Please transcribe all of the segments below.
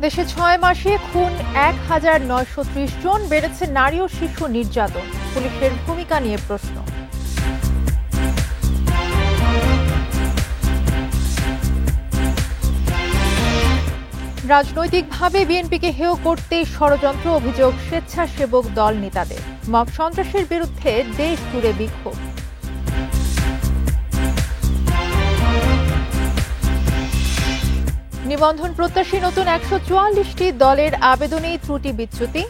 দেশে ৬ মাসে খুন ১,৯৩০ জন, বেড়েছে নারী ও শিশু নির্যাতন। পুলিশের ভূমিকা নিয়ে প্রশ্ন। রাজনৈতিকভাবে বিএনপিকে হেয় করতে ষড়যন্ত্র, অভিযোগ স্বেচ্ছাসেবক দল নেতাদের। মব সন্ত্রাসের বিরুদ্ধে দেশ জুড়ে বিক্ষোভ। নিবন্ধন প্রত্যাশী নতুন ১৪৪টি দলের আবেদনে ত্রুটি বিচ্যুতি।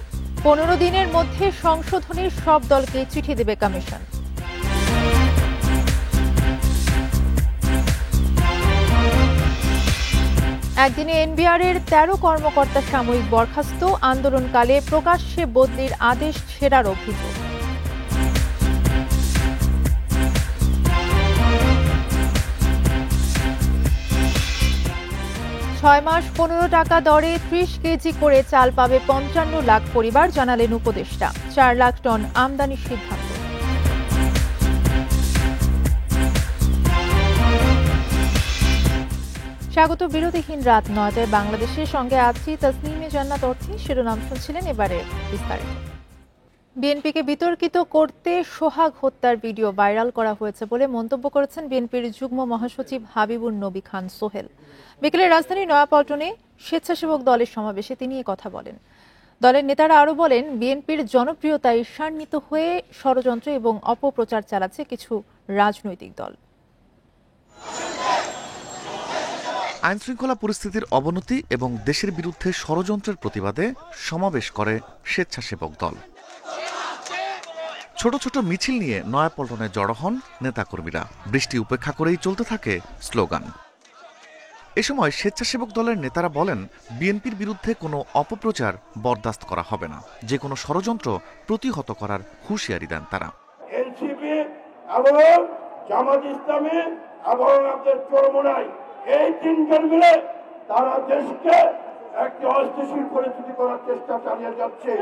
১৫ দিনের মধ্যে সংশোধনের সব দলকে চিঠি দেবে কমিশন। একদিনে এনবিআরের ১৩ কর্মকর্তা সাময়িক বরখাস্ত, আন্দোলনকালে প্রকাশ্যে বদলির আদেশ ছেড়ার অভিযোগ। ছয় মাস ১৫ টাকা দরে ৩০ কেজি করে চাল পাবে ৫৫ লাখ পরিবার, জানালেন উপদেষ্টা। ৪ লাখ টন আমদানির সিদ্ধান্ত। স্বাগত বিরতিহীন রাত ৯টায় বাংলাদেশের সঙ্গে আছি তাসনিমে জান্নাত অর্থী। শিরোনাম শুনছিলেন, এবারে বিস্তারিত। বিএনপিকে বিতর্কিত করতে সোহাগ হত্যার ভিডিও ভাইরাল করা হয়েছে বলে মন্তব্য করেছেন বিএনপির যুগ্ম মহাসচিব হাবিবুন নবী খান সোহেল। বিকেলে রাজধানীর নয়াপল্টনে স্বেচ্ছাসেবক দলের সমাবেশে তিনি কথা বলেন। দলের নেতারা আরও বলেন, বিএনপির জনপ্রিয়তায় ঈর্ষান্বিত হয়ে ষড়যন্ত্র এবং অপপ্রচার চালাচ্ছে কিছু রাজনৈতিক দল। আইনশৃঙ্খলা পরিস্থিতির অবনতি এবং দেশের বিরুদ্ধে ষড়যন্ত্রের প্রতিবাদে সমাবেশ করে স্বেচ্ছাসেবক দল। ছোট ছোট মিছিল নিয়ে নয়াপল্টনে জড়ো হন নেতাকর্মীরা। বৃষ্টি উপেক্ষা করেই চলতে থাকে স্লোগান। এ সময় স্বেচ্ছাসেবক দলের নেতারা বলেন, বিএনপির বিরুদ্ধে কোনো অপপ্রচার বরদাস্ত করা হবে না। যে কোনো ষড়যন্ত্র প্রতিহত করার হুঁশিয়ারি দেন তারা। এনসিপি এবং জামাত ইসলামী এবং আপনাদের চরমোনাই, এই তিনজন মিলে তারা দেশকে একটি অস্থিতিশীল পরিস্থিতি করার চেষ্টা চালিয়ে যাচ্ছে।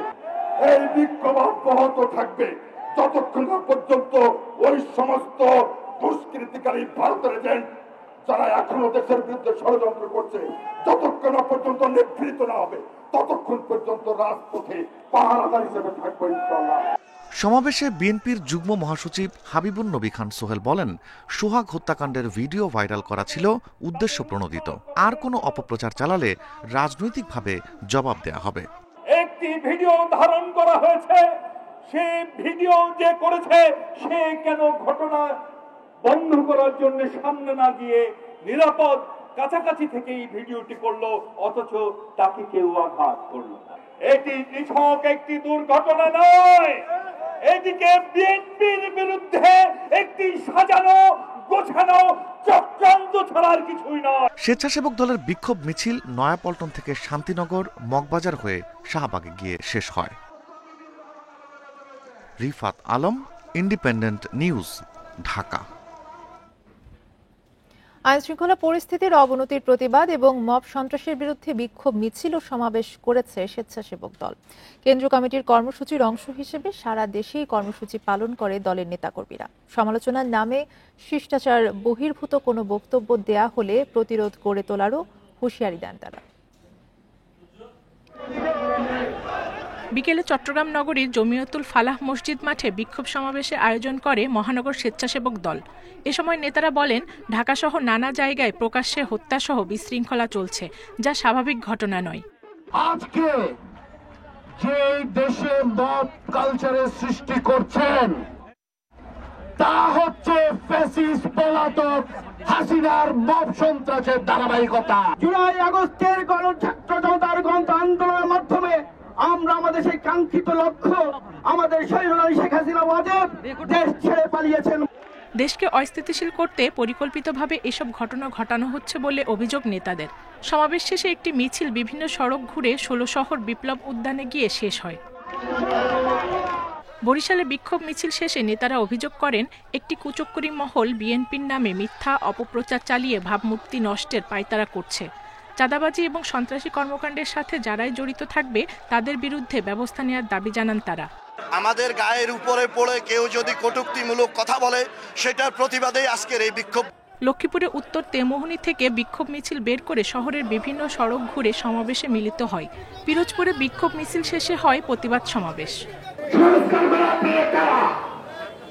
এই বিক্ষোভ অব্যাহত থাকবে যতক্ষণ পর্যন্ত ওই সমস্ত দুষ্কৃতিকারী ভারতের এজেন্ট যারা এখনো দেশের বিরুদ্ধে ষড়যন্ত্র করছে, যতক্ষণ পর্যন্ত নিবৃত্ত না হবে ততক্ষণ পর্যন্ত রাজপথে পাহারাদার হিসেবে থাকবে ইনশাআল্লাহ। সমাবেশে বিএনপির যুগ্ম মহাসচিব হাবিবুন নবী খান সোহেল বলেন, সোহাগ হত্যাকাণ্ডের ভিডিও ভাইরাল করা ছিল উদ্দেশ্য প্রণোদিত। আর কোনো অপপ্রচার চালালে রাজনৈতিকভাবে জবাব দেয়া হবে। একটি ভিডিও ধারণ করা হয়েছে, সেই ভিডিও যে করেছে সে কেন ঘটনা বন্ধ করার জন্য সামনে না গিয়ে নিরাপদ কাছাকাছি থেকে এই ভিডিওটি করলো, অথচ তাকে কেউ আঘাত করলো না। এটি নিছক একটি দুর্ঘটনা নয়, এদিকে বিএনপির বিরুদ্ধে একটি সাজানো গোছানো চক্রান্ত ছাড়ার কিছুই নয়। স্বেচ্ছাসেবক দলের বিক্ষোভ মিছিল নয়াপল্টন থেকে শান্তিনগর মগবাজার হয়ে শাহবাগে গিয়ে শেষ হয়। Rifat Alam, independent News, Dhaka. আইনশৃঙ্খলা পরিস্থিতির অবনতির প্রতিবাদ এবং মব সন্ত্রাসের বিরুদ্ধে বিক্ষোভ মিছিল ও সমাবেশ করেছে স্বেচ্ছাসেবক দল। কেন্দ্রীয় কমিটির কর্মসূচির অংশ হিসেবে সারা দেশেই কর্মসূচি পালন করে দলের নেতাকর্মীরা। সমালোচনার নামে শিষ্টাচার বহির্ভূত কোনো বক্তব্য দেয়া হলে প্রতিরোধ গড়ে তোলারও হুঁশিয়ারি দেন তারা। বিকেলে চট্টগ্রাম নগরীর জমিয়তুল ফালাহ মসজিদ মাঠে বিক্ষোভ সমাবেশে আয়োজন করে মহানগর স্বেচ্ছাসেবক দল। এ সময় নেতারা বলেন, ঢাকাসহ নানা জায়গায় প্রকাশ্যে হত্যাসহ বিশৃঙ্খলা চলছে, যা স্বাভাবিক ঘটনা নয়। আজকে যে দেশে মব কালচারের সৃষ্টি করছেন তা হচ্ছে ফ্যাসিস্ট পলাতক হাসিনার মব সন্ত্রাসের ধারাবাহিকতা। জুলাই আগস্টের গণছাত্র জনতার গণ আন্দোলনের মাধ্যমে আমরা আমাদের সেই কাঙ্ক্ষিত লক্ষ্য, আমাদের স্বৈরাচারী শেখ হাসিনা ওয়াজেদ দেশ ছেড়ে পালিয়েছেন। দেশকে অস্থিতিশীল করতে পরিকল্পিতভাবে এসব ঘটনা ঘটানো হচ্ছে বলে অভিযোগ নেতাদের। সমাবেশ শেষে একটি মিছিল বিভিন্ন সড়ক ঘুরে ১৬ শহর বিপ্লব উদ্যানে গিয়ে শেষ হয়। বরিশালে বিক্ষোভ মিছিল শেষে নেতারা অভিযোগ করেন, একটি কুচক্করি মহল বিএনপির নামে মিথ্যা অপপ্রচার চালিয়ে ভাবমূর্তি নষ্টের পায়তারা করছে। চাঁদাবাজি এবং সন্ত্রাসী কর্মকাণ্ডের সাথে যারাই জড়িত থাকবে তাদের বিরুদ্ধে ব্যবস্থা নেওয়ার দাবি জানান তারা। আমাদের গায়ের উপরে পড়ে কেউ যদি কটূক্তিমূলক কথা বলে সেটার প্রতিবাদেই আজকের এই বিক্ষোভ। লক্ষ্মীপুরে উত্তর তেমোহনী থেকে বিক্ষোভ মিছিল বের করে শহরের বিভিন্ন সড়ক ঘুরে সমাবেশে মিলিত হয়। পিরোজপুরে বিক্ষোভ মিছিল শেষে হয় প্রতিবাদ সমাবেশ।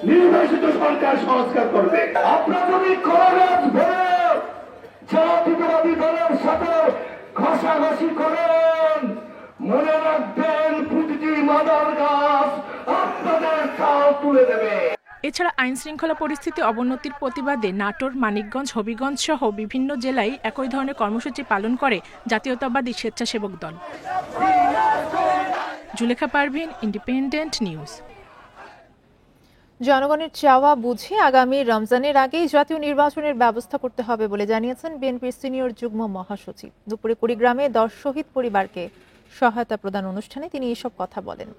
নির্বাচিত সরকার সংস্কার করবে। আপনারা যদি জাতীয়তাবাদী দলের সাথে ঘষাঘষি করেন, মনে রাখবেন প্রতিটি মাদার গাছ আপনাদের ছাল তুলে দেবে। এছাড়া আইন শৃঙ্খলা পরিস্থিতি অবনতির প্রতিবাদে নাটোর, মানিকগঞ্জ, হবিগঞ্জ সহ বিভিন্ন জেলায় একই ধরনের কর্মসূচি পালন করে জাতীয়তাবাদী স্বেচ্ছাসেবক দল। Zulekha Parveen, Independent News. জনগণের চাওয়া বুঝে আগামী রমজানের আগেই জাতীয় নির্বাচনের ব্যবস্থা করতে হবে বলে জানিয়েছেন বিএনপির সিনিয়র যুগ্ম মহাসচিব। দুপুরে কুড়িগ্রামে 10 শহীদ পরিবারকে সহায়তা প্রদান অনুষ্ঠানে তিনি এসব কথা বলেন।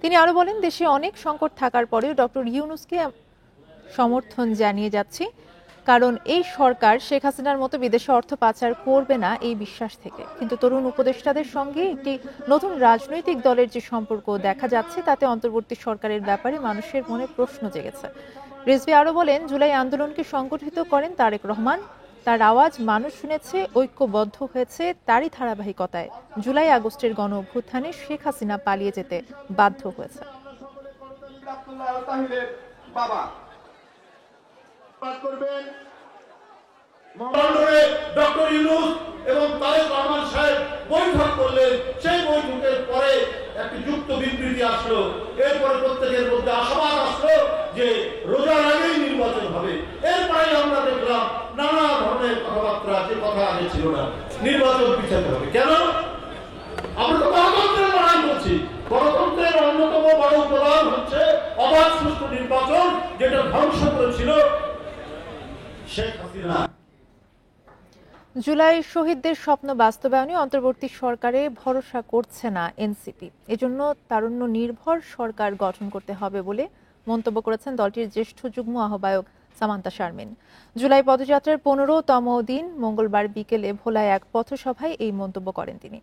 তিনি আরো বলেন, দেশে অনেক সংকট থাকার পরেও ডক্টর ইউনূসকে সমর্থন জানিয়ে যাচ্ছি, কারণ এই সরকার শেখ হাসিনার মতো বিদেশে অর্থ পাচার করবে না এই বিশ্বাস থেকে। কিন্তু তরুণ উপদেষ্টাদের সঙ্গে একটি নতুন রাজনৈতিক দলের যে সম্পর্ক দেখা যাচ্ছে, তাতে অন্তর্বর্তী সরকারের ব্যাপারে মানুষের মনে প্রশ্ন জেগেছে। রিজভী আরো বলেন, জুলাই আন্দোলনকে সংগঠিত করেন তারেক রহমান। তার আওয়াজ মানুষ শুনেছে, ঐক্যবদ্ধ হয়েছে। তারই ধারাবাহিকতায় জুলাই আগস্টের গণ অভ্যুত্থানে শেখ হাসিনা পালিয়ে যেতে বাধ্য হয়েছে। ডক্টর ইউনূস এবং তারেক রহমান সাহেব বৈঠক করলেন। সেই বৈঠকের পরে একটি যুক্ত বিবৃতি আসলো। এরপরে প্রত্যেকের মধ্যে আশাবাদ আসলো যে রোজার আগেই নির্বাচন হবে। এরপরে আমরা দেখলাম নানা ধরনের কথাবার্তা, যে কথা আগে ছিল না, নির্বাচন পিছাতে হবে। কেন? আমরা তো গণতন্ত্রের লড়াই করছি। গণতন্ত্রের অন্যতম বড় উপাদান হচ্ছে অবাধ সুষ্ঠু নির্বাচন, যেটা ধ্বংস করেছিল শেখ হাসিনা। জুলাই শহীদদের স্বপ্ন বাস্তবায়নে অন্তর্বর্তী সরকারে ভরসা করছে না এনসিপি। এজন্য তারুণ্য নির্ভর সরকার গঠন করতে হবে বলে মন্তব্য করেছেন দলটির জ্যেষ্ঠ যুগ্ম আহ্বায়ক সামান্তা শারমিন। জুলাই পদযাত্রার 15তম দিন মঙ্গলবার বিকেলে ভোলায় এক পথসভায় এই মন্তব্য করেন তিনি।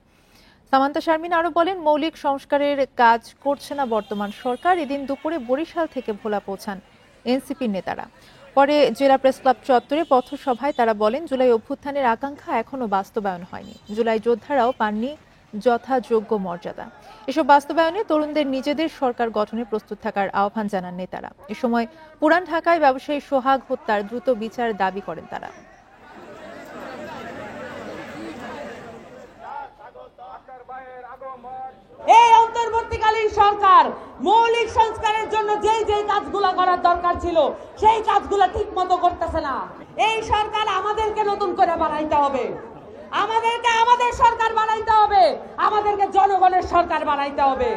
সামান্তা শারমিন আরো বলেন, মৌলিক সংস্কারের কাজ করছে না বর্তমান সরকার। এদিন দুপুরে বরিশাল থেকে ভোলা পৌঁছান এনসিপির নেতারা। পরে জেলা প্রেস ক্লাব চত্বরে পথসভায় তারা বলেন, জুলাই অভ্যুত্থানের আকাঙ্ক্ষা এখনো বাস্তবায়ন হয়নি। জুলাই যোদ্ধারাও পাননি যথাযোগ্য মর্যাদা। এসব বাস্তবায়নে তরুণদের নিজেদের সরকার গঠনে প্রস্তুত থাকার আহ্বান জানান নেতারা। এ সময় পুরান ঢাকায় ব্যবসায়ী সোহাগ হত্যার দ্রুত বিচার দাবি করেন তারা। এই অন্তর্বর্তীকালীন সরকার মৌলিক সংস্কারের জন্য যেই কাজগুলো করার দরকার ছিল সেই কাজগুলো ঠিক মতো করতেছে না। এই সরকার আমাদেরকে নতুন করে বানাইতে হবে, আমাদেরকে আমাদের সরকার বানাইতে হবে, আমাদেরকে জনগণের সরকার বানাইতে হবে।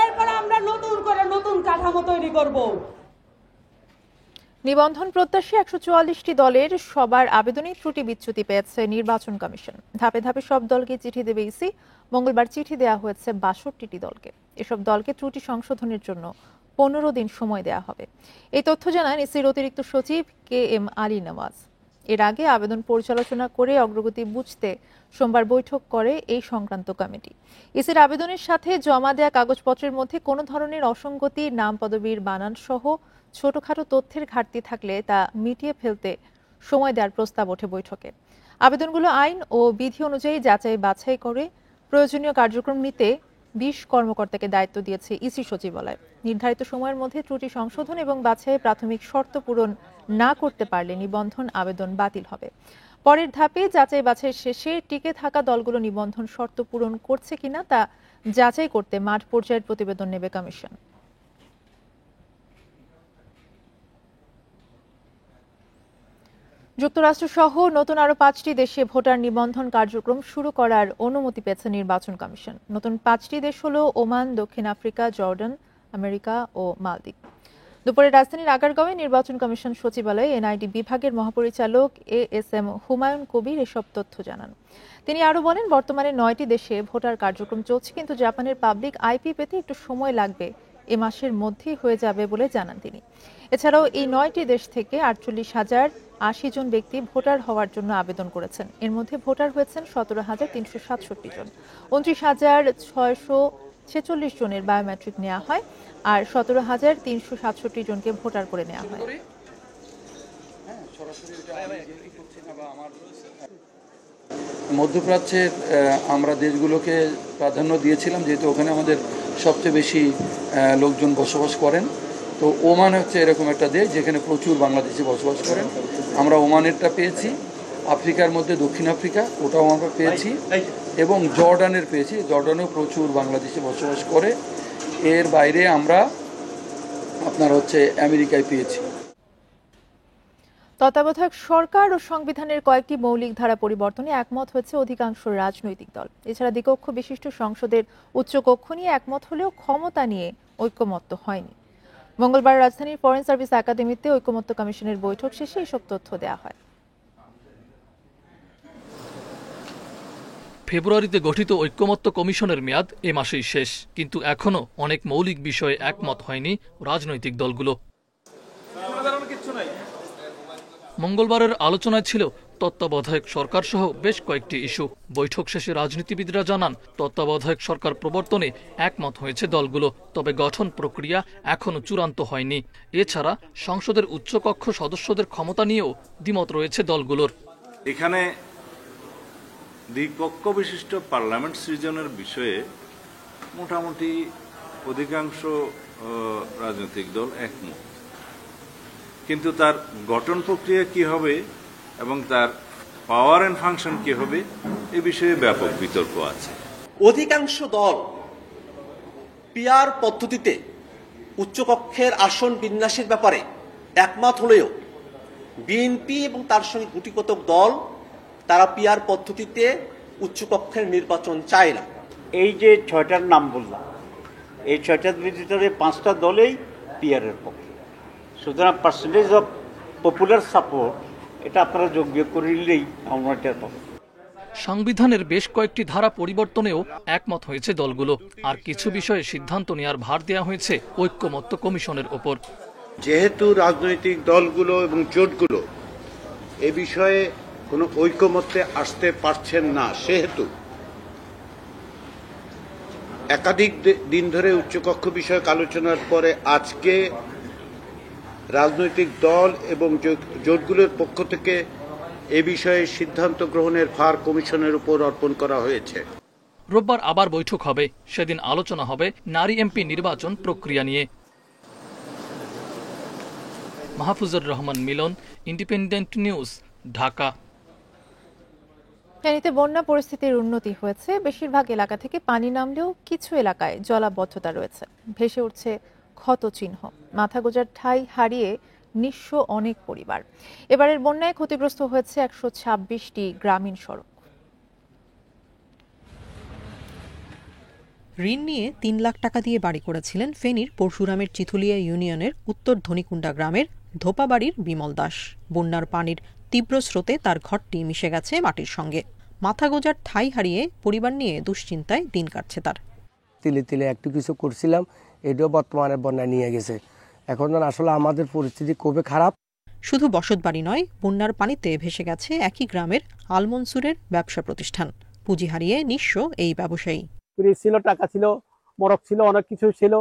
এরপর আমরা নতুন করে নতুন কাঠামো তৈরি করব। নিবন্ধন প্রত্যাশী 144টি দলের সবার আবেদনে ত্রুটি বিচ্যুতি পেয়েছে নির্বাচন কমিশন। ধাপে ধাপে সব দলকে চিঠি দেবে ইসি। মঙ্গলবার চিঠি দেওয়া হয়েছে 62টি দলকে। এসব দলকে ত্রুটি সংশোধনের জন্য 15 দিন সময় দেওয়া হবে। এই তথ্য জানান ইসির অতিরিক্ত সচিব KM আলী নওয়াজ। এর আগে আবেদন পর্যালোচনা করে অগ্রগতি বুঝতে সোমবার বৈঠক করে এই সংক্রান্ত কমিটি। ইসির আবেদনের সাথে জমা দেয়া কাগজপত্রের মধ্যে কোনো ধরনের অসঙ্গতি, নাম, পদবীর বানান সহ ছোটখাটো তথ্যের ঘাটতি থাকলে তা মিটিয়ে ফেলতে সময় দেওয়ার প্রস্তাব ওঠে বৈঠকে। আবেদনগুলো আইন ও বিধি অনুযায়ী যাচাই বাছাই করে প্রয়োজনীয় কার্যক্রম নিতে 20 কর্মকর্তাকে দায়িত্ব দিয়েছে ইসি সচিবালয়। নির্ধারিত সময়ের মধ্যে ত্রুটি সংশোধন এবং বাছাইয়ের প্রাথমিক শর্ত পূরণ না করতে পারলে নিবন্ধন আবেদন বাতিল হবে। পরের ধাপে যাচাই বাছাই শেষে টিকে থাকা দলগুলো নিবন্ধন শর্ত পূরণ করছে কিনা তা যাচাই করতে মাঠ পর্যায়ের প্রতিবেদন নেবে কমিশন। যুক্তরাষ্ট্র সহ নতুন আরো 5টি দেশে ভোটার নিবন্ধন কার্যক্রম শুরু করার অনুমতি পেয়েছে নির্বাচন কমিশন। নতুন 5টি দেশ হলো ওমান, দক্ষিণ আফ্রিকা, জর্ডান, আমেরিকা ও মালদ্বীপ। দুপুরে রাজধানীর আগারগাঁওয়ে নির্বাচন কমিশন সচিবালয়ে এনআইডি বিভাগের মহাপরিচালক ASM হুমায়ুন কবির এসব তথ্য জানান। তিনি আরো বলেন, বর্তমানে 9টি দেশে ভোটার কার্যক্রম চলছে, কিন্তু জাপানের পাবলিক আইপি পেতে একটু সময় লাগবে। এ মাসের মধ্যেই হয়ে যাবে বলে জানান তিনি। এছাড়াও এই 9টি দেশ থেকে 48,080 জন ব্যক্তি ভোটার হওয়ার জন্য আবেদন করেছেন। এর মধ্যে ভোটার হয়েছেন 17,367 জন। 29,646 জনের বায়োমেট্রিক নেওয়া হয় আর 17,367 জনকে ভোটার করে নেওয়া হয়। মধ্যপ্রাচ্যের আমরা দেশগুলোকে প্রাধান্য দিয়েছিলাম, যেহেতু ওখানে আমাদের সবচেয়ে বেশি লোকজন বসবাস করেন। তো ওমান হচ্ছে এরকম একটা দেশ যেখানে প্রচুর বাংলাদেশি বসবাস করেন। আমরা ওমানেরটা পেয়েছি। আফ্রিকার মধ্যে দক্ষিণ আফ্রিকা, ওটাও আমরা পেয়েছি, এবং জর্ডানের পেয়েছি। জর্ডানেও প্রচুর বাংলাদেশি বসবাস করে। এর বাইরে আমরা আপনার হচ্ছে আমেরিকায় পেয়েছি। তত্ত্বাবধায়ক সরকার ও সংবিধানের কয়েকটি মৌলিক ধারা পরিবর্তনে একমত হয়েছে অধিকাংশ রাজনৈতিক দল। এছাড়া দ্বিকক্ষ বিশিষ্ট সংসদের উচ্চকক্ষ নিয়ে একমত হলেও ক্ষমতা নিয়ে ঐকমত্য হয়নি। মঙ্গলবার রাজধানীর ফরেন সার্ভিস একাডেমিতে ঐকমত্য কমিশনের বৈঠক শেষে এসব তথ্য দেওয়া হয়। ফেব্রুয়ারিতে গঠিত ঐকমত্য কমিশনের মেয়াদ এ মাসেই শেষ, কিন্তু এখনো অনেক মৌলিক বিষয়ে একমত হয়নি রাজনৈতিক দলগুলো। মঙ্গলবারের আলোচনায় ছিল তত্ত্বাবধায়ক সরকার সহ বেশ কয়েকটি ইস্যু। বৈঠক শেষে রাজনীতিবিদরা জানান, তত্ত্বাবধায়ক সরকার প্রবর্তনে একমত হয়েছে দলগুলো, তবে গঠন প্রক্রিয়া এখনো চূড়ান্ত হয়নি। এছাড়া সংসদের উচ্চকক্ষ সদস্যদের ক্ষমতা নিয়েও দ্বিমত রয়েছে দলগুলোর। এখানে দ্বিকক্ষ বিশিষ্ট পার্লামেন্ট সৃজনের বিষয়ে মোটামুটি অধিকাংশ রাজনৈতিক দল একমত, কিন্তু তার গঠন প্রক্রিয়া কি হবে এবং তার পাওয়ার এন্ড ফাংশন কি হবে এ বিষয়ে ব্যাপক বিতর্ক আছে। অধিকাংশ দল পিআর পদ্ধতিতে উচ্চকক্ষের আসন বিন্যাসের ব্যাপারে একমত হলেও বিএনপি এবং তার সঙ্গে গুটিকতক দল তারা পিআর পদ্ধতিতে উচ্চকক্ষের নির্বাচন চায় না। এই যে ৬টার নাম বললাম, এই ৬টার ভিতরে ৫টা দলেই পিআরের পক্ষে। সুতরাং পার্সেন্টেজ অফ পপুলার সাপোর্ট এটা আপনারা যোগ্য করে নিলেই আমরা এটা পাবো। সংবিধানের বেশ কয়েকটি ধারা পরিবর্তনেও একমত হয়েছে দলগুলো, আর কিছু বিষয়ে সিদ্ধান্ত নেওয়ার ভার দেওয়া হয়েছে ঐকমত্য কমিশনের ওপর। যেহেতু রাজনৈতিক দলগুলো এবং জোটগুলো এ বিষয়ে কোনো ঐকমত্যে আসতে পারছেন না, সেহেতু একাধিক দিন ধরে উচ্চকক্ষ বিষয়ক আলোচনার পরে আজকে রাজনৈতিক দল এবং জোটগুলোর পক্ষ থেকে এ বিষয়ে সিদ্ধান্ত গ্রহণের ভার কমিশনের উপর অর্পণ করা হয়েছে। রোববার আবার বৈঠক হবে, সেদিন আলোচনা হবে নারী এমপি নির্বাচন প্রক্রিয়া নিয়ে। মাহফুজুর রহমান মিলন, ইন্ডিপেন্ডেন্ট নিউজ, ঢাকা। ফেনীতে বন্যা পরিস্থিতির উন্নতি হয়েছে। বেশিরভাগ এলাকা থেকে পানি নামলেও কিছু এলাকায় জলাবদ্ধতা রয়েছে, ভেসে উঠছে ক্ষত চিহ্ন। মাথা গোজার ঠাঁই হারিয়ে নিঃস্ব অনেক পরিবার। এবারের বন্যায় ক্ষতিগ্রস্ত হয়েছে ১২৬টি গ্রামীণ সড়ক। ঋণ নিয়ে ৩ লাখ টাকা দিয়ে বাড়ি করেছিলেন ফেনীর পরশুরামের চিথুলিয়া ইউনিয়নের উত্তর ধনিকুণ্ডা গ্রামের ধোপাবাড়ির বিমল দাস। বন্যার পানির তীব্র স্রোতে তার ঘরটি মিশে গেছে মাটির সঙ্গে। মাথা গোজার ঠাঁই হারিয়ে পরিবার নিয়ে দুশ্চিন্তায় দিন কাটছে তার। তিলে তিলে একটু কিছু করছিলাম, এটাও বর্তমানে বন্যায় নিয়ে গেছে। এখন আসলে আমাদের পরিস্থিতি খুবই খারাপ। শুধু বসতবাড়ি নয়, বন্যার পানিতে ভেসে গেছে একই গ্রামের আলমনসুরের ব্যবসা প্রতিষ্ঠান। পুঁজি হারিয়ে নিঃস্ব এই ব্যবসায়ী। ছিল, টাকা ছিল, মরক ছিল, অনেক কিছু ছিল,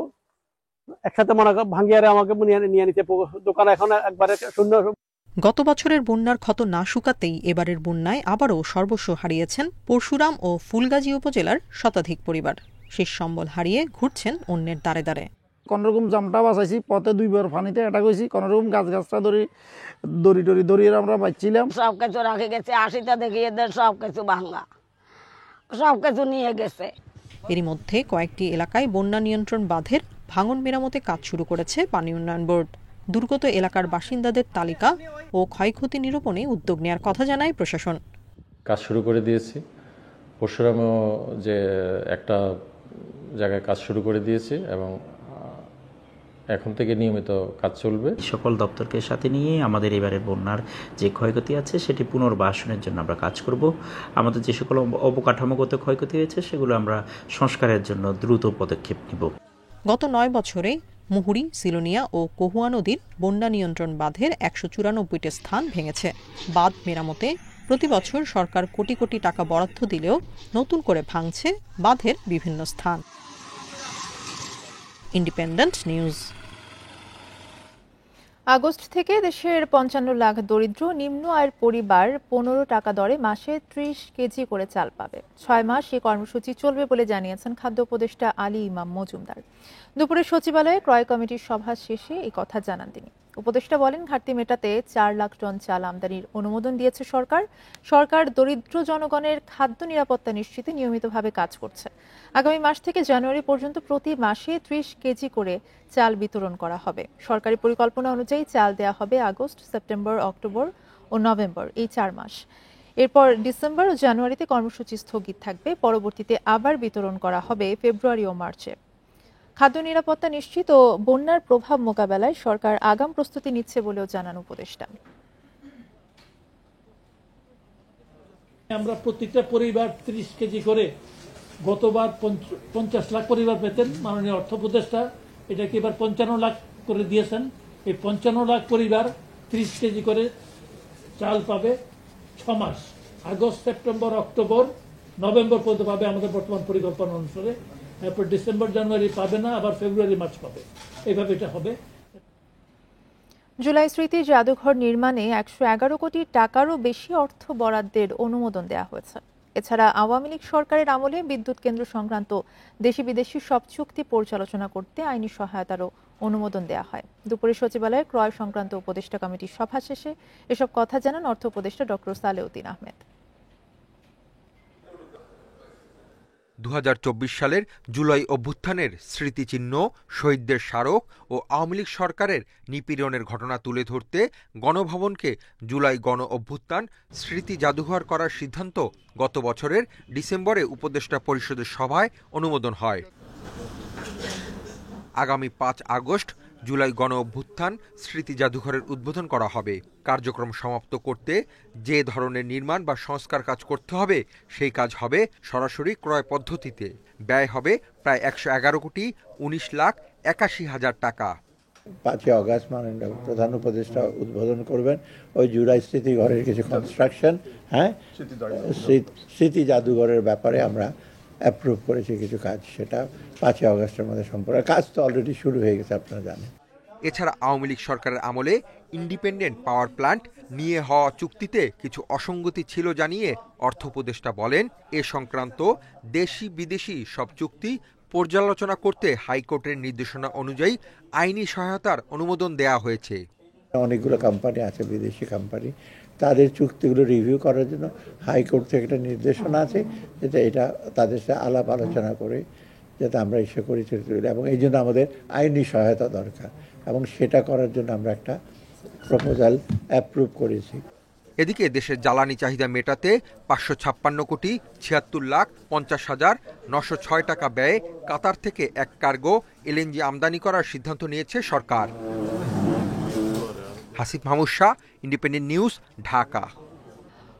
একসাথে মনে ভাঙিয়ে আমাকে নিয়ে নিতে দোকান এখন একবারে শূন্য। গত বছরের বন্যার ক্ষত না শুকাতেই এবারের বন্যায় আবারও সর্বস্ব হারিয়েছেন পরশুরাম ও ফুলগাজী উপজেলার শতাধিক পরিবার। শেষ সম্বল হারিয়ে ঘুরছেন অন্যের দ্বারে দ্বারে। কোনোরকম জামটা বাঁচাইছি, পথে 2 বার পানিতে এটা গেছি, কোনোরকম গাছটা দড়ি আমরা বাঁচছিলাম। সব কিছু রাখে গেছে, 80টা দেখি এদের সব কিছু ভাঙা, সব কিছু নিয়ে গেছে। এরই মধ্যে কয়েকটি এলাকায় বন্যা নিয়ন্ত্রণ বাঁধের ভাঙন মেরামতে কাজ শুরু করেছে পানি উন্নয়ন বোর্ড। দুর্গত এলাকার বাসিন্দাদের তালিকা ও ক্ষয়ক্ষতি নিরূপণে উদ্যোগ নেওয়ার কথা জানায় প্রশাসন। কাজ শুরু করে দিয়েছি। পরশুরামেও যে একটা জায়গায় কাজ শুরু করে দিয়েছি এবং এখন থেকে নিয়মিত কাজ চলবে। সকল দপ্তরকে সাথে নিয়ে আমাদের এবারে বন্যার যে ক্ষয়ক্ষতি আছে সেটি পুনর্বাসনের জন্য আমরা কাজ করব। আমাদের যে সকল অবকাঠামোগত ক্ষয়ক্ষতি হয়েছে সেগুলো আমরা সংস্কারের জন্য দ্রুত পদক্ষেপ নিব। গত 9 বছরে মুহুরী, সিলোনিয়া ও কহুয়া নদীর বন্যা নিয়ন্ত্রণ বাঁধের 194টি স্থান ভেঙেছে। বাঁধ মেরামতে প্রতি বছর সরকার কোটি কোটি টাকা বরাদ্দ দিলেও নতুন করে ভাঙছে বাঁধের বিভিন্ন স্থান। Independent news. আগস্ট থেকে দেশের ৫৫ লাখ দরিদ্র নিম্ন আয়ের পরিবার ১৫ টাকা দরে মাসে ৩০ কেজি করে চাল পাবে। ৬ মাস এই কর্মসূচি চলবে বলে জানিয়েছেন খাদ্য উপদেষ্টা আলী ইমাম মজুমদার। দুপুরে সচিবালয়ে ক্রয় কমিটির সভা শেষে এই কথা জানান তিনি। উপদেষ্টা বলেন, ঘাটতি মেটাতে ৪ লাখ টন চাল আমদানির অনুমোদন দিয়েছে সরকার। সরকার দরিদ্র জনগণের খাদ্য নিরাপত্তা নিশ্চিতে নিয়মিতভাবে কাজ করছে। আগামী মাস থেকে জানুয়ারি পর্যন্ত প্রতি মাসে ৩০ কেজি করে চাল বিতরণ করা হবে। সরকারি পরিকল্পনা অনুযায়ী চাল দেয়া হবে আগস্ট, সেপ্টেম্বর, অক্টোবর ও নভেম্বর, এই ৪ মাস। এরপর ডিসেম্বর ও জানুয়ারিতে কর্মসূচি স্থগিত থাকবে। পরবর্তীতে আবার বিতরণ করা হবে ফেব্রুয়ারি ও মার্চে। খাদ্য নিরাপত্তা নিশ্চিত ও বন্যার প্রভাব মোকাবেলায় সরকার আগাম প্রস্তুতি নিচ্ছে বলেও জানান উপদেষ্টা। আমরা প্রত্যেকটা পরিবার ৩০ কেজি করে, গতবার ৫০ লাখ পরিবার পেতেন, মাননীয় অর্থ উপদেষ্টা এটাকে এবার ৫৫ লাখ করে দিয়েছেন। এই ৫৫ লাখ পরিবার ৩০ কেজি করে চাল পাবে ৬ মাস, আগস্ট, সেপ্টেম্বর, অক্টোবর, নভেম্বর পর্যন্ত পাবে আমাদের বর্তমান পরিকল্পনা অনুসারে। এরপর ডিসেম্বর, জানুয়ারি পাবে না, আবার ফেব্রুয়ারি, মার্চ পাবে। এইভাবে এটা হবে। জুলাই স্মৃতি জাদুঘর নির্মাণে ১১১ কোটি টাকারও বেশি অর্থ বরাদ্দের অনুমোদন দেওয়া হয়েছে। এছাড়া আওয়ামী লীগ সরকারের আমলে বিদ্যুৎ কেন্দ্র সংক্রান্ত দেশি বিদেশি সব চুক্তি পর্যালোচনা করতে আইনি সহায়তারও অনুমোদন দেওয়া হয়। দুপুরে সচিবালয়ে ক্রয় সংক্রান্ত উপদেষ্টা কমিটির সভা শেষে এসব কথা জানান অর্থ উপদেষ্টা ডক্টর সালেউদ্দিন আহমেদ। ২০২৪ সালের জুলাই অভ্যুত্থানের স্মৃতিচিহ্ন, শহীদদের স্মারক ও আওয়ামী লীগ সরকারের নিপীড়নের ঘটনা তুলে ধরতে গণভবনকে জুলাই গণ অভ্যুত্থান স্মৃতি জাদুঘর করার সিদ্ধান্ত গত বছরের ডিসেম্বরে উপদেষ্টা পরিষদের সভায় অনুমোদন হয়। আগামী ৫ আগস্ট জুলাই গণ অভ্যুত্থান স্মৃতি জাদুঘরের উদ্বোধন করা হবে। কার্যক্রম সমাপ্ত করতে যে ধরনের নির্মাণ বা সংস্কার কাজ করতে হবে সেই কাজ হবে সরাসরি ক্রয় পদ্ধতিতে। ব্যয় হবে প্রায় ১১১ কোটি ১৯ লাখ ৮১ হাজার টাকা। ৫ আগস্ট মাননীয় প্রধান উপদেষ্টা উদ্বোধন করবেন ওই জুলাই স্মৃতিঘরের কিছু কনস্ট্রাকশন, স্মৃতি জাদুঘরের ব্যাপারে আমরা অ্যাপ্রুভ করেছি কিছু কাজ, সেটা ৫ আগস্টের মধ্যে সম্পূর্ণ। কাজ তো অলরেডি শুরু হয়ে গেছে, আপনারা জানেন। এছাড়া আওয়ামী লীগ সরকারের আমলে ইন্ডিপেন্ডেন্ট পাওয়ার প্ল্যান্ট নিয়ে হওয়া চুক্তিতে কিছু অসঙ্গতি ছিল জানিয়ে অর্থ উপদেষ্টা বলেন, এ সংক্রান্ত দেশি বিদেশি সব চুক্তি পর্যালোচনা করতে হাইকোর্টের নির্দেশনা অনুযায়ী আইনি সহায়তার অনুমোদন দেয়া হয়েছে। অনেকগুলো কোম্পানি আছে, বিদেশি কোম্পানি, তাদের চুক্তিগুলো রিভিউ করার জন্য হাইকোর্ট থেকে একটা নির্দেশনা আছে, যেটা এটা তাদের সাথে আলাপ আলোচনা করে যাতে আমরা ইস্যু করি, এবং এই জন্য আমাদের আইনি সহায়তা দরকার, এবং সেটা করার জন্য আমরা একটা প্রপোজাল অ্যাপ্রুভ করেছি। এদিকে দেশের জ্বালানি চাহিদা মেটাতে ৫৫৬ কোটি ৭৬ লাখ ৫০ হাজার ৯০৬ টাকা ব্যয়ে কাতার থেকে এক কার্গো এলএনজি আমদানি করার সিদ্ধান্ত নিয়েছে সরকার। Hasif Mahmud Shah, Independent News, Dhaka.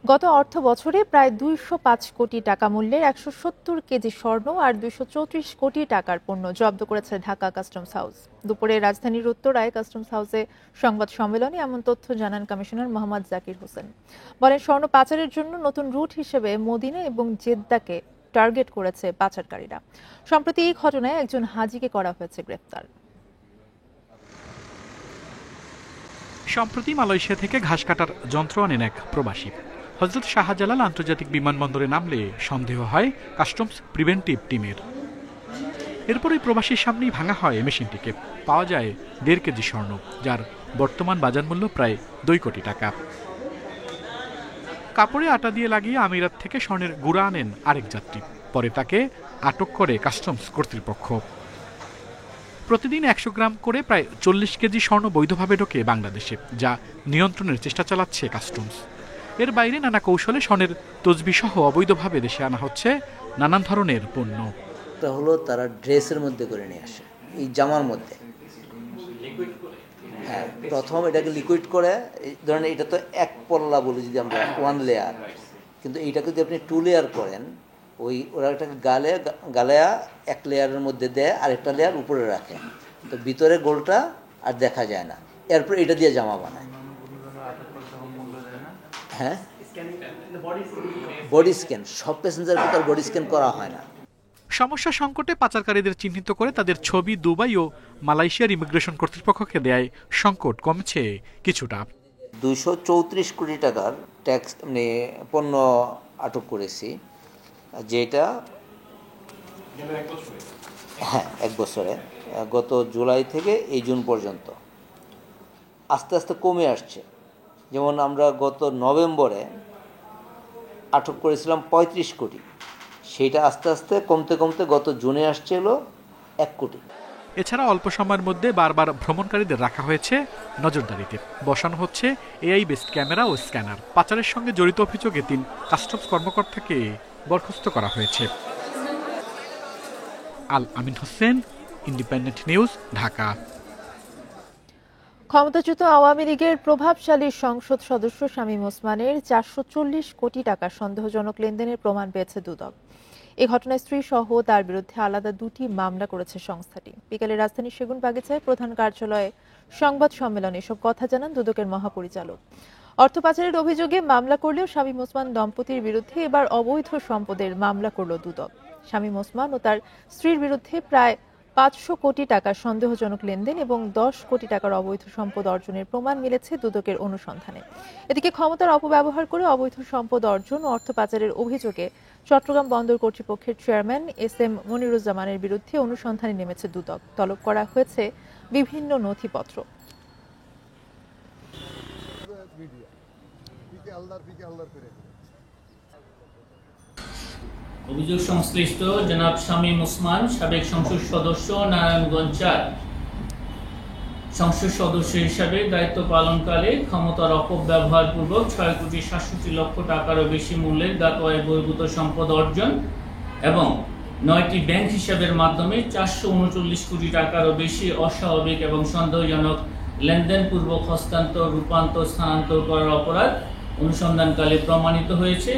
গত অর্থ বছরে প্রায় ২০৫ কোটি টাকা মূল্যের ১৭০ কেজি স্বর্ণ আর ২৩৪ কোটি টাকার পণ্য জব্দ করেছে ঢাকা কাস্টমস হাউস। দুপুরে রাজধানীর উত্তরায় কাস্টমস হাউসে সংবাদ সম্মেলনে এমন তথ্য জানান কমিশনার মোহাম্মদ জাকির হোসেন। বলেন, স্বর্ণ পাচারের জন্য নতুন রুট হিসেবে মদিনা এবং জেদ্দাকে টার্গেট করেছে পাচারকারীরা। সম্প্রতি এই ঘটনায় একজন হাজিকে করা হয়েছে গ্রেফতার। সম্প্রতি মালয়েশিয়া থেকে ঘাস কাটার যন্ত্র আনেন এক প্রবাসী। হযরত শাহজালাল আন্তর্জাতিক বিমানবন্দরে নামলে সন্দেহ হয় কাস্টমস প্রিভেন্টিভ টিমের। এরপরই প্রবাসীর সামনেই ভাঙা হয় মেশিনটিকে। পাওয়া যায় ১.৫ কেজি স্বর্ণ, যার বর্তমান বাজার মূল্য প্রায় ২ কোটি টাকা। কাপড়ে আটা দিয়ে লাগিয়ে আমিরাত থেকে স্বর্ণের গুঁড়া আনেন আরেক যাত্রী। পরে তাকে আটক করে কাস্টমস কর্তৃপক্ষ। প্রতিদিন ১০০ গ্রাম করে প্রায় ৪০ কেজি স্বর্ণ বৈধভাবে ঢোকে বাংলাদেশে, যা নিয়ন্ত্রণের চেষ্টা চালাচ্ছে কাস্টমস। এর বাইরে নানা কৌশলে স্বর্ণের তসবি সহ অবৈধভাবে দেশে আনা হচ্ছে নানান ধরনের পণ্য। এটা হলো তারা ড্রেসের মধ্যে করে নিয়ে আসে, এই জামার মধ্যে। হ্যাঁ, প্রথম এটাকে লিকুইড করে, ধরেন এটা তো এক পল্লা বলি যদি আমরা, 1 লেয়ার, কিন্তু এইটাকে যদি আপনি 2 লেয়ার করেন, ওরা এটাকে গালেয়া 1 লেয়ারের মধ্যে দেয়, আরেকটা লেয়ার উপরে রাখে, তো ভিতরে গোলটা আর দেখা যায় না। এরপর এটা দিয়ে জামা বানায়। হ্যাঁ, বডি স্ক্যান, সব প্যাসেঞ্জারকে তার বডি স্ক্যান করা হয় না। সমস্যা সংকটে পাচারকারীদের চিহ্নিত করে তাদের ছবি দুবাই ও মালয়েশিয়ার ইমিগ্রেশন কর্তৃপক্ষকে দেয় সংকট কমছে কিছুটা। 234 কোটি টাকার ট্যাক্স মানে পণ্য আটক করেছি, যেটা হ্যাঁ 1 বছরে গত জুলাই থেকে এই জুন পর্যন্ত আস্তে আস্তে কমে আসছে। যেমন আমরা গত নভেম্বরে আটক করেছিলাম 35 কোটি, সেটা আস্তে আস্তে কমতে কমতে গত জুনে আসছে হলো 1 কোটি। এছাড়া অল্প সময়ের মধ্যে বারবার ভ্রমণকারীদের রাখা হয়েছে নজরদারিতে, বসানো হচ্ছে এআই বেসড ক্যামেরা ও স্ক্যানার। পাচারের সঙ্গে জড়িত অভিযোগে 3 কাস্টমস কর্মকর্তাকে বরখাস্ত করা হয়েছে। আল আমিন হোসেন, ইন্ডিপেন্ডেন্ট নিউজ, ঢাকা। ক্ষমতাচ্যুত আওয়ামী লীগের প্রভাবশালী সংসদ সদস্য শামীম ওসমানের 440 কোটি টাকা সন্দেহজনক লেনদেনের প্রমাণ পেয়েছে দুদক। এই ঘটনায় স্ত্রী সহ তার বিরুদ্ধে আলাদা 2টি মামলা করেছে সংস্থাটি। বিকেলে রাজধানীর সেগুনবাগিচায় প্রধান কার্যালয়ে সংবাদ সম্মেলনে এসব কথা জানান দুদকের মহাপরিচালক। অর্থ পাচারের অভিযোগে মামলা করলেও শামীম ওসমান দম্পতির বিরুদ্ধে এবার অবৈধ সম্পদের মামলা করল দুদক। শামীম ওসমান ও তার স্ত্রীর বিরুদ্ধে প্রায় 500 কোটি টাকার সন্দেহজনক লেনদেন এবং 10 কোটি টাকার অবৈধ সম্পদ অর্জনের প্রমাণ মিলেছে দুদকের অনুসন্ধানে। এদিকে ক্ষমতার অপব্যবহার করে অবৈধ সম্পদ অর্জন ও অর্থ পাচারের অভিযোগে চট্টগ্রাম বন্দর কর্তৃপক্ষের চেয়ারম্যান এস.এম. মনিরুজ্জামানের বিরুদ্ধে অনুসন্ধানে নেমেছে দুদক। তলব করা হয়েছে বিভিন্ন নথিপত্র। অভিযোগ সংশ্লিষ্ট জনাব শামীম ওসমান, সাবেক সংসদ সদস্য, নারায়ণগঞ্জ 4, সংসদ সদস্য হিসাবে দায়িত্ব পালনকালে ক্ষমতার অপব্যবহার পূর্বক 6,67,00,000 টাকারও বেশি মূল্যের জ্ঞাতওয়ায় বহির্ভূত সম্পদ অর্জন এবং 9টি ব্যাংক হিসাবের মাধ্যমে 439 কোটি টাকারও বেশি অস্বাভাবিক এবং সন্দেহজনক লেনদেন পূর্বক হস্তান্তর, রূপান্তর, স্থানান্তর করার অপরাধ অনুসন্ধানকালে প্রমাণিত হয়েছে।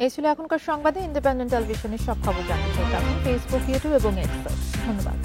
এই ছিল এখনকার সংবাদে। ইন্ডিপেন্ডেন্ট টেলিভিশনের সব খবর জানতে চোখ রাখুন ফেসবুক, ইউটিউব এবং এক্স। ধন্যবাদ।